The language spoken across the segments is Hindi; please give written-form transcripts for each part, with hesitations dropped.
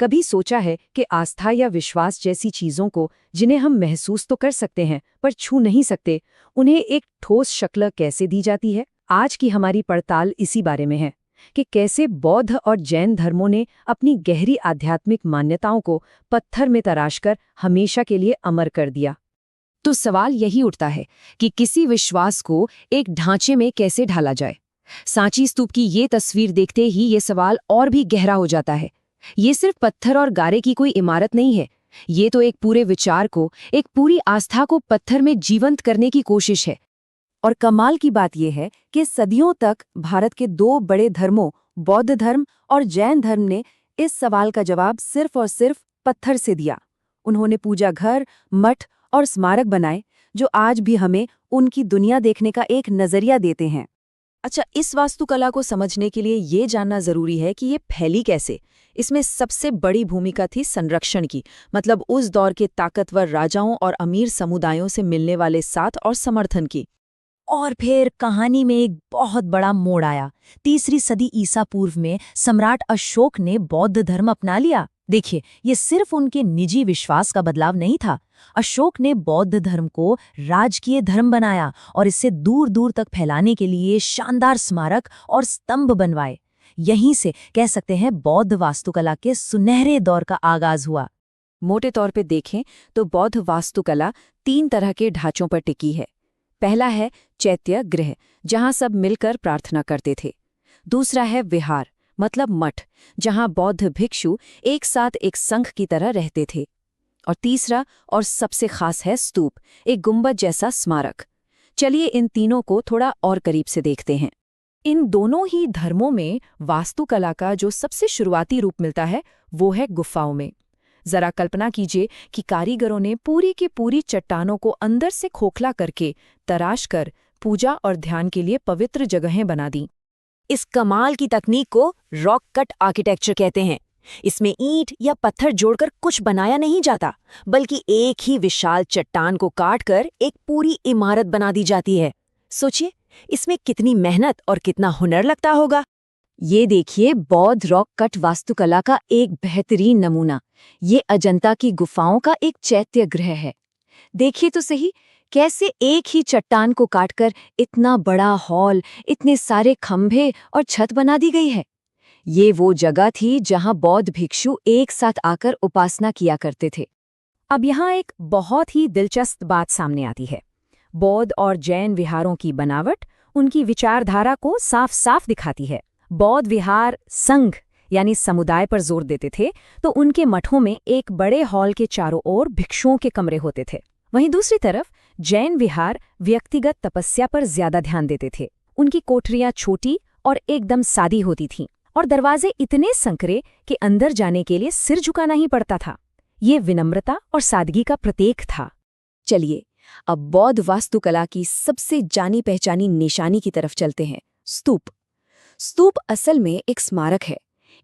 कभी सोचा है कि आस्था या विश्वास जैसी चीजों को, जिन्हें हम महसूस तो कर सकते हैं पर छू नहीं सकते, उन्हें एक ठोस शक्ल कैसे दी जाती है? आज की हमारी पड़ताल इसी बारे में है कि कैसे बौद्ध और जैन धर्मों ने अपनी गहरी आध्यात्मिक मान्यताओं को पत्थर में तराशकर हमेशा के लिए अमर कर दिया। तो सवाल यही उठता है कि किसी विश्वास को एक ढांचे में कैसे ढाला जाए। सांची स्तूप की ये तस्वीर देखते ही ये सवाल और भी गहरा हो जाता है। ये सिर्फ पत्थर और गारे की कोई इमारत नहीं है, ये तो एक पूरे विचार को, एक पूरी आस्था को पत्थर में जीवंत करने की कोशिश है। और कमाल की बात यह है कि सदियों तक भारत के दो बड़े धर्मों, बौद्ध धर्म और जैन धर्म ने इस सवाल का जवाब सिर्फ और सिर्फ पत्थर से दिया। उन्होंने पूजा घर, मठ और स्मारक बनाए जो आज भी हमें उनकी दुनिया देखने का एक नजरिया देते हैं। अच्छा, इस वास्तुकला को समझने के लिए ये जानना जरूरी है कि ये फैली कैसे। इसमें सबसे बड़ी भूमिका थी संरक्षण की, मतलब उस दौर के ताकतवर राजाओं और अमीर समुदायों से मिलने वाले साथ और समर्थन की। और फिर कहानी में एक बहुत बड़ा मोड़ आया। 3री सदी ईसा पूर्व में सम्राट अशोक ने बौद्ध धर्म अपना लिया। देखिए, ये सिर्फ उनके निजी विश्वास का बदलाव नहीं था। अशोक ने बौद्ध धर्म को राजकीय धर्म बनाया और इसे दूर दूर तक फैलाने के लिए शानदार स्मारक और स्तंभ बनवाए। यहीं से कह सकते हैं बौद्ध वास्तुकला के सुनहरे दौर का आगाज हुआ। मोटे तौर पे देखें तो बौद्ध वास्तुकला 3 तरह के ढांचों पर टिकी है। पहला है चैत्य गृह, जहां सब मिलकर प्रार्थना करते थे। दूसरा है विहार, मतलब मठ, जहां बौद्ध भिक्षु एक साथ एक संघ की तरह रहते थे। और तीसरा और सबसे खास है स्तूप, एक गुंबद जैसा स्मारक। चलिए इन तीनों को थोड़ा और करीब से देखते हैं। इन दोनों ही धर्मों में वास्तुकला का जो सबसे शुरुआती रूप मिलता है वो है गुफाओं में। जरा कल्पना कीजिए कि कारीगरों ने पूरी की पूरी चट्टानों को अंदर से खोखला करके, तराश कर पूजा और ध्यान के लिए पवित्र जगहें बना दी। इस कमाल की तकनीक को रॉक कट आर्किटेक्चर कहते हैं। इसमें ईंट या पत्थर जोड़कर कुछ बनाया नहीं जाता, बल्कि एक ही विशाल चट्टान को काटकर एक पूरी इमारत बना दी जाती है। सोचिए, इसमें कितनी मेहनत और कितना हुनर लगता होगा। ये देखिए बौद्ध रॉक कट वास्तुकला का एक बेहतरीन नमूना। ये अजंता की गुफाओं का एक चैत्य गृह है। देखिए तो सही, कैसे एक ही चट्टान को काटकर इतना बड़ा हॉल, इतने सारे खंभे और छत बना दी गई है। ये वो जगह थी जहां बौद्ध भिक्षु एक साथ आकर उपासना किया करते थे। अब यहाँ एक बहुत ही दिलचस्प बात सामने आती है। बौद्ध और जैन विहारों की बनावट उनकी विचारधारा को साफ साफ दिखाती है। बौद्ध विहार संघ यानी समुदाय पर जोर देते थे, तो उनके मठों में एक बड़े हॉल के चारों ओर भिक्षुओं के कमरे होते थे। वहीं दूसरी तरफ जैन विहार व्यक्तिगत तपस्या पर ज्यादा ध्यान देते थे। उनकी कोठरियां छोटी और एकदम सादी होती थीं, और दरवाजे इतने संकरे कि अंदर जाने के लिए सिर झुकाना ही पड़ता था। ये विनम्रता और सादगी का प्रतीक था। चलिए अब बौद्ध वास्तुकला की सबसे जानी पहचानी निशानी की तरफ चलते हैं, स्तूप। स्तूप असल में एक स्मारक है,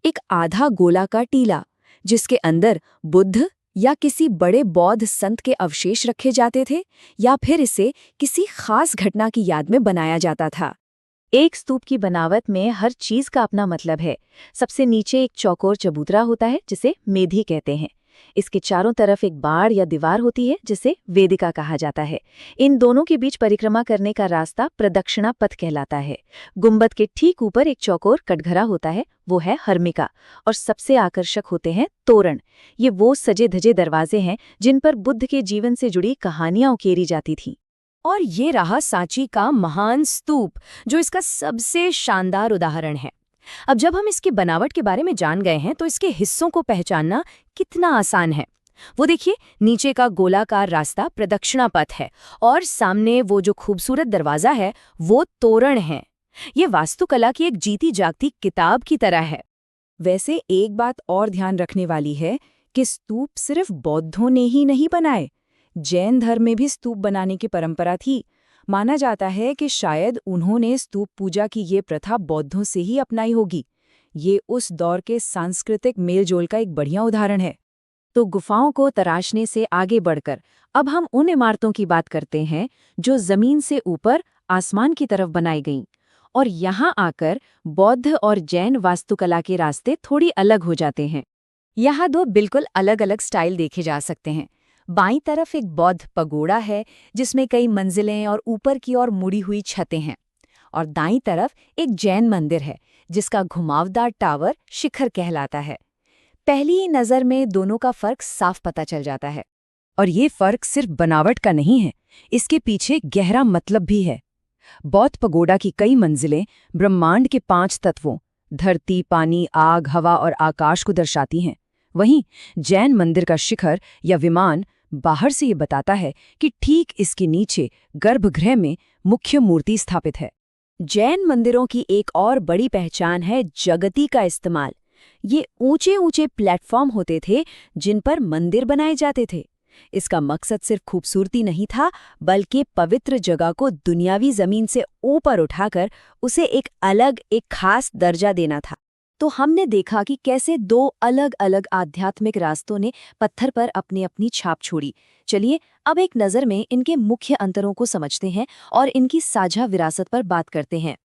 एक आधा गोलाकार टीला जिसके अंदर बुद्ध या किसी बड़े बौद्ध संत के अवशेष रखे जाते थे, या फिर इसे किसी खास घटना की याद में बनाया जाता था। एक स्तूप की बनावट में हर चीज का अपना मतलब है। सबसे नीचे एक चौकोर चबूतरा होता है जिसे मेधी कहते हैं। इसके चारों तरफ एक बाड़ या दीवार होती है जिसे वेदिका कहा जाता है। इन दोनों के बीच परिक्रमा करने का रास्ता प्रदक्षिणा पथ कहलाता है। गुंबद के ठीक ऊपर एक चौकोर कटघरा होता है, वो है हर्मिका। और सबसे आकर्षक होते हैं तोरण। ये वो सजे धजे दरवाजे हैं जिन पर बुद्ध के जीवन से जुड़ी कहानियां उकेरी जाती थीं। और ये रहा सांची का महान स्तूप, जो इसका सबसे शानदार उदाहरण है। अब जब हम इसकी बनावट के बारे में जान गए हैं, तो इसके हिस्सों को पहचानना कितना आसान है। वो देखिए, नीचे का गोलाकार रास्ता प्रदक्षिणा पथ है, और सामने वो जो खूबसूरत दरवाजा है वो तोरण है। ये वास्तुकला की एक जीती जागती किताब की तरह है। वैसे एक बात और ध्यान रखने वाली है कि स्तूप सिर्फ बौद्धों ने ही नहीं बनाए। जैन धर्म में भी स्तूप बनाने की परंपरा थी। माना जाता है कि शायद उन्होंने स्तूप पूजा की ये प्रथा बौद्धों से ही अपनाई होगी। ये उस दौर के सांस्कृतिक मेलजोल का एक बढ़िया उदाहरण है। तो गुफाओं को तराशने से आगे बढ़कर अब हम उन इमारतों की बात करते हैं जो जमीन से ऊपर आसमान की तरफ बनाई गईं। और यहाँ आकर बौद्ध और जैन वास्तुकला के रास्ते थोड़ी अलग हो जाते हैं। यहाँ दो बिल्कुल अलग अलग स्टाइल देखे जा सकते हैं। बाईं तरफ एक बौद्ध पगोड़ा है जिसमें कई मंजिलें और ऊपर की ओर मुड़ी हुई छतें हैं, और दाईं तरफ एक जैन मंदिर है जिसका घुमावदार टावर शिखर कहलाता है। पहली ही नज़र में दोनों का फर्क साफ पता चल जाता है। और ये फर्क सिर्फ बनावट का नहीं है, इसके पीछे गहरा मतलब भी है। बौद्ध पगोडा की कई मंजिलें ब्रह्मांड के 5 तत्वों धरती, पानी, आग, हवा और आकाश को दर्शाती हैं। वहीं जैन मंदिर का शिखर या विमान बाहर से ये बताता है कि ठीक इसके नीचे गर्भगृह में मुख्य मूर्ति स्थापित है। जैन मंदिरों की एक और बड़ी पहचान है जगती का इस्तेमाल। ये ऊंचे ऊंचे प्लेटफॉर्म होते थे जिन पर मंदिर बनाए जाते थे। इसका मकसद सिर्फ खूबसूरती नहीं था, बल्कि पवित्र जगह को दुनियावी जमीन से ऊपर उठाकर उसे एक खास दर्जा देना था। तो हमने देखा कि कैसे दो अलग अलग आध्यात्मिक रास्तों ने पत्थर पर अपनी अपनी छाप छोड़ी। चलिए अब एक नज़र में इनके मुख्य अंतरों को समझते हैं और इनकी साझा विरासत पर बात करते हैं।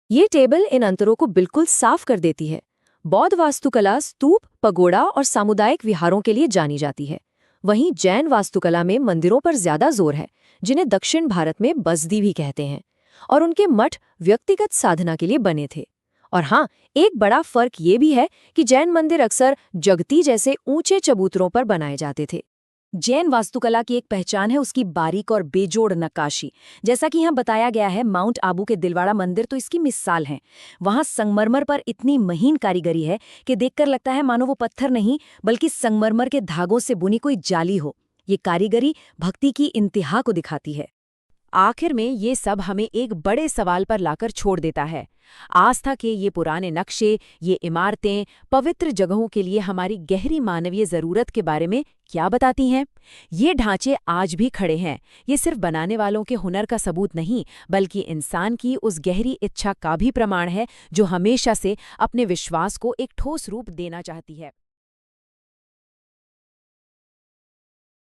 ये टेबल इन अंतरों को बिल्कुल साफ कर देती है। बौद्ध वास्तुकला स्तूप, पगोड़ा और सामुदायिक विहारों के लिए जानी जाती है। वहीं जैन वास्तुकला में मंदिरों पर ज्यादा जोर है, जिन्हें दक्षिण भारत में बसदी भी कहते हैं, और उनके मठ व्यक्तिगत साधना के लिए बने थे। और हाँ, एक बड़ा फर्क ये भी है कि जैन मंदिर अक्सर जगती जैसे ऊंचे चबूतरों पर बनाए जाते थे। जैन वास्तुकला की एक पहचान है उसकी बारीक और बेजोड़ नक्काशी। जैसा कि यहाँ बताया गया है, माउंट आबू के दिलवाड़ा मंदिर तो इसकी मिसाल है। वहाँ संगमरमर पर इतनी महीन कारीगरी है कि देखकर लगता है मानो वो पत्थर नहीं बल्कि संगमरमर के धागों से बुनी कोई जाली हो। ये कारीगरी भक्ति की इंतहा को दिखाती है। आखिर में ये सब हमें एक बड़े सवाल पर लाकर छोड़ देता है। आस्था के ये पुराने नक्शे, ये इमारतें पवित्र जगहों के लिए हमारी गहरी मानवीय जरूरत के बारे में क्या बताती हैं? ये ढांचे आज भी खड़े हैं। ये सिर्फ बनाने वालों के हुनर का सबूत नहीं, बल्कि इंसान की उस गहरी इच्छा का भी प्रमाण है जो हमेशा से अपने विश्वास को एक ठोस रूप देना चाहती है।